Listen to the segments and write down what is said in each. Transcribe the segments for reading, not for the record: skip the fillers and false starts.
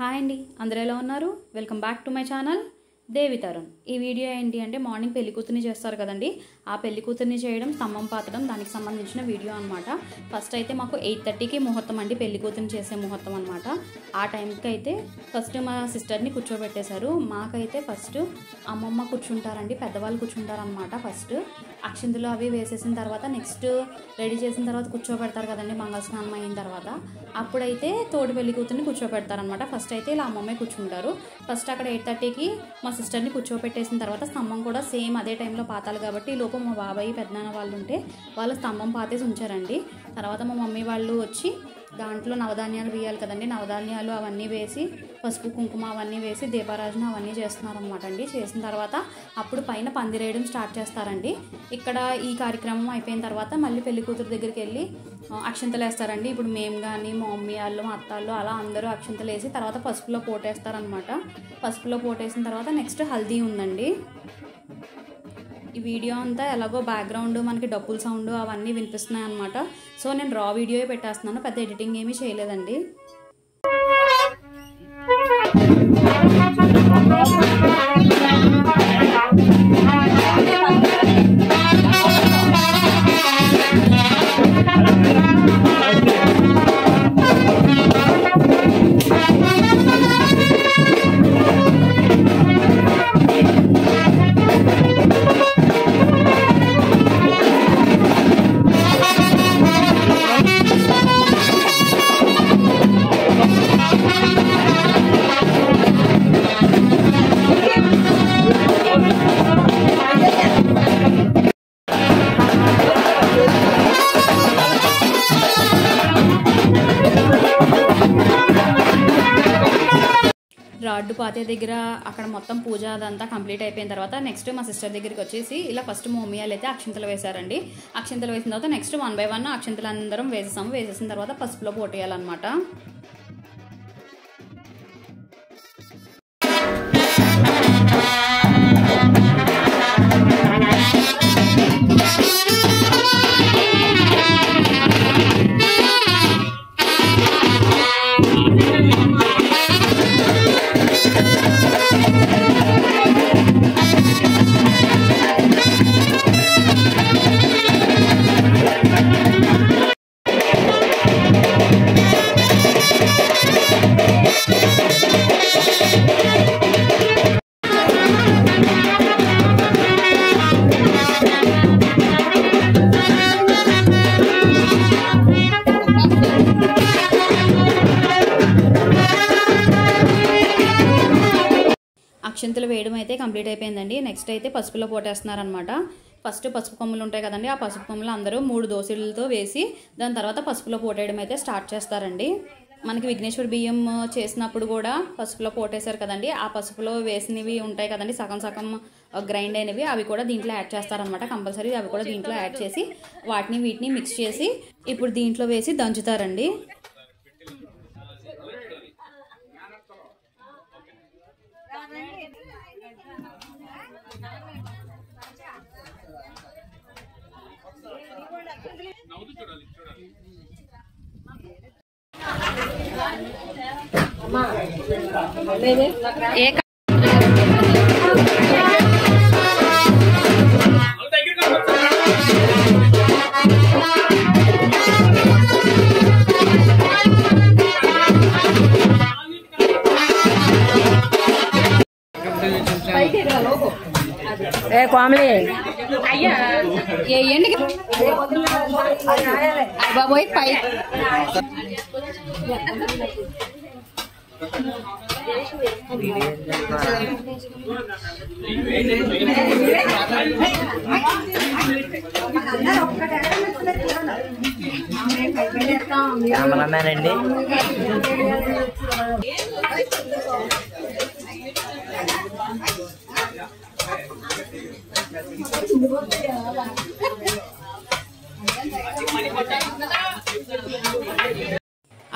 Hi అండి, అందరూ ఎలా ఉన్నారు? Welcome back to my channel Devi Tarun. ఈ వీడియో ఏంటి అంటే మార్నింగ్ పెళ్లి కూతుర్ని చేస్తారు కదండి, ఆ పెళ్లి కూతుర్ని చేయడం, స్తంభం పాతడం, దానికి సంబంధించిన వీడియో అనమాట. ఫస్ట్ అయితే మాకు 8:30కి ముహూర్తం అండి, పెళ్లి కూతుర్ని చేసే ముహూర్తం అనమాట. ఆ టైంకి అయితే ఫస్ట్ మా సిస్టర్ని కూర్చోబెట్టేశారు. మాకైతే ఫస్ట్ అమ్మమ్మ కూర్చుంటారండి, పెద్దవాళ్ళు కూర్చుంటారనమాట. ఫస్ట్ అక్షింతలు అవి వేసేసిన తర్వాత నెక్స్ట్ రెడీ చేసిన తర్వాత కూర్చోబెడతారు కదండి, మంగళస్నానం అయిన తర్వాత. అప్పుడైతే తోటి పెళ్లి కూతుర్ని కూర్చోబెడతారనమాట. ఫస్ట్ అయితే ఇలా అమ్మమ్మే కూర్చుంటారు. ఫస్ట్ అక్కడ 8:30కి మా సిస్టర్ని కూర్చోబెట్టేసిన తర్వాత స్తంభం కూడా సేమ్ అదే టైంలో పాతాలి కాబట్టి లోపు మా బాబాయ్ పెద్దనాన్న వాళ్ళు ఉంటే వాళ్ళు స్తంభం పాతేసి ఉంచారండి. తర్వాత మా మమ్మీ వాళ్ళు వచ్చి దాంట్లో నవధాన్యాలు వేయాలి కదండి, నవధాన్యాలు అవన్నీ వేసి పసుపు కుంకుమ అవన్నీ వేసి దీపారాజన అవన్నీ చేస్తున్నారనమాట అండి. చేసిన తర్వాత అప్పుడు పైన పందిరేయడం స్టార్ట్ చేస్తారండి. ఇక్కడ ఈ కార్యక్రమం అయిపోయిన తర్వాత మళ్ళీ పెళ్లి కూతురు దగ్గరికి వెళ్ళి అక్షింతలు వేస్తారండి. ఇప్పుడు మేము కానీ మా మమ్మీ వాళ్ళు మా అత్తాళ్ళు అలా అందరూ అక్షింతలు వేసి తర్వాత పసుపులో పోటేస్తారనమాట. పసుపులో పోటేసిన తర్వాత నెక్స్ట్ హల్దీ ఉందండి. ఈ వీడియో అంతా ఎలాగో బ్యాక్గ్రౌండ్ మనకి డప్పుల సౌండ్ అవన్నీ వినిపిస్తున్నాయి అనమాట. సో నేను రా వీడియో పెట్టేస్తున్నాను, పెద్ద ఎడిటింగ్ ఏమీ చేయలేదండి. రాడ్డు పాతే దగ్గర అక్కడ మొత్తం పూజ అదంతా కంప్లీట్ అయిపోయిన తర్వాత నెక్స్ట్ మా సిస్టర్ దగ్గరికి వచ్చేసి ఇలా ఫస్ట్ మా మమ్మీ వాళ్ళు అయితే అక్షింతలు వేశారండి. అక్షింతలు వేసిన తర్వాత నెక్స్ట్ 1 by 1 అక్షింతలు అందరం వేసేసాము. వేసేసిన తర్వాత పసుపులో పోటేయాలన్నమాట. అక్షింతలు వేయడం అయితే కంప్లీట్ అయిపోయిందండి. నెక్స్ట్ అయితే పసుపులో పోటేస్తున్నారనమాట. ఫస్ట్ పసుపు కొమ్ములు ఉంటాయి కదండి, ఆ పసుపు కొమ్ములు అందరూ 3 దోశలతో వేసి దాని తర్వాత పసుపులో పోటేయడం అయితే స్టార్ట్ చేస్తారండి. మనకి విఘ్నేశ్వర బియ్యం చేసినప్పుడు కూడా పసుపులో పోటేశారు కదండి, ఆ పసుపులో వేసినవి ఉంటాయి కదండి సగం సగం గ్రైండ్ అయినవి, అవి కూడా దీంట్లో యాడ్ చేస్తారనమాట. కంపల్సరీ అవి కూడా దీంట్లో యాడ్ చేసి వీటిని మిక్స్ చేసి ఇప్పుడు దీంట్లో వేసి దంచుతారండి. కామెడీ ఏంటి బాబోయ్ పై కెమెరామ్యాన్ అండి.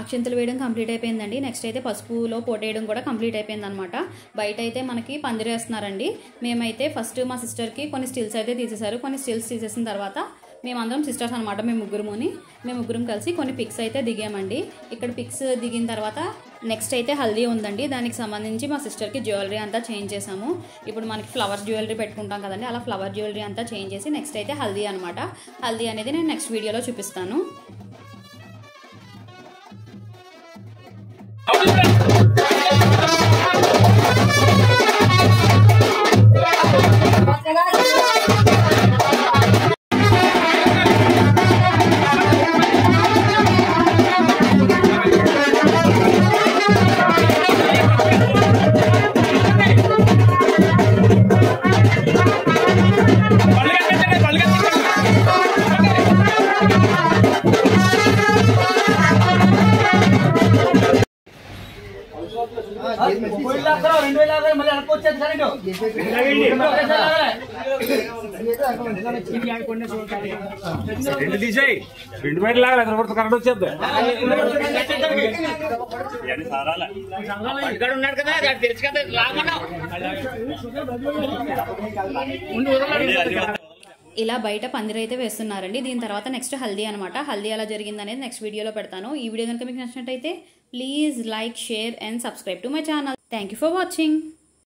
అక్షింతలు వేయడం కంప్లీట్ అయిపోయిందండి. నెక్స్ట్ అయితే పసుపులో పోటేయడం కూడా కంప్లీట్ అయిపోయింది అనమాట. బయట అయితే మనకి పందిరేస్తున్నారండి. మేమైతే ఫస్ట్ మా సిస్టర్కి కొన్ని స్టిల్స్ అయితే తీసేశారు. కొన్ని స్టిల్స్ తీసేసిన తర్వాత మేమందరం సిస్టర్స్ అనమాట. మేము ముగ్గురం కలిసి కొన్ని పిక్స్ అయితే దిగామండి. ఇక్కడ పిక్స్ దిగిన తర్వాత నెక్స్ట్ అయితే హల్దీ ఉందండి. దానికి సంబంధించి మా సిస్టర్కి జ్యువెలరీ అంతా చేంజ్ చేసాము. ఇప్పుడు మనకి ఫ్లవర్ జ్యువెలరీ పెట్టుకుంటాం కదండి, అలా ఫ్లవర్ జ్యువెలరీ అంతా చేంజ్ చేసి నెక్స్ట్ అయితే హల్దీ అనమాట. హల్దీ అనేది నేను నెక్స్ట్ వీడియోలో చూపిస్తాను. రెండు తీసేయి, రెండు బయట లాగా కరెక్ట్ వచ్చేద్ది. ఉన్నాడు కదా తెలుసు కదా. ఇలా బయట పందిరైతే వేస్తున్నారండి. దీని తర్వాత నెక్స్ట్ హల్దీ అనమాట. హల్దీ ఎలా జరిగింది అనేది నెక్స్ట్ వీడియోలో పెడతాను. ఈ వీడియో కనుక మీకు నచ్చినట్టయితే please like, share and subscribe to my channel. Thank you for watching.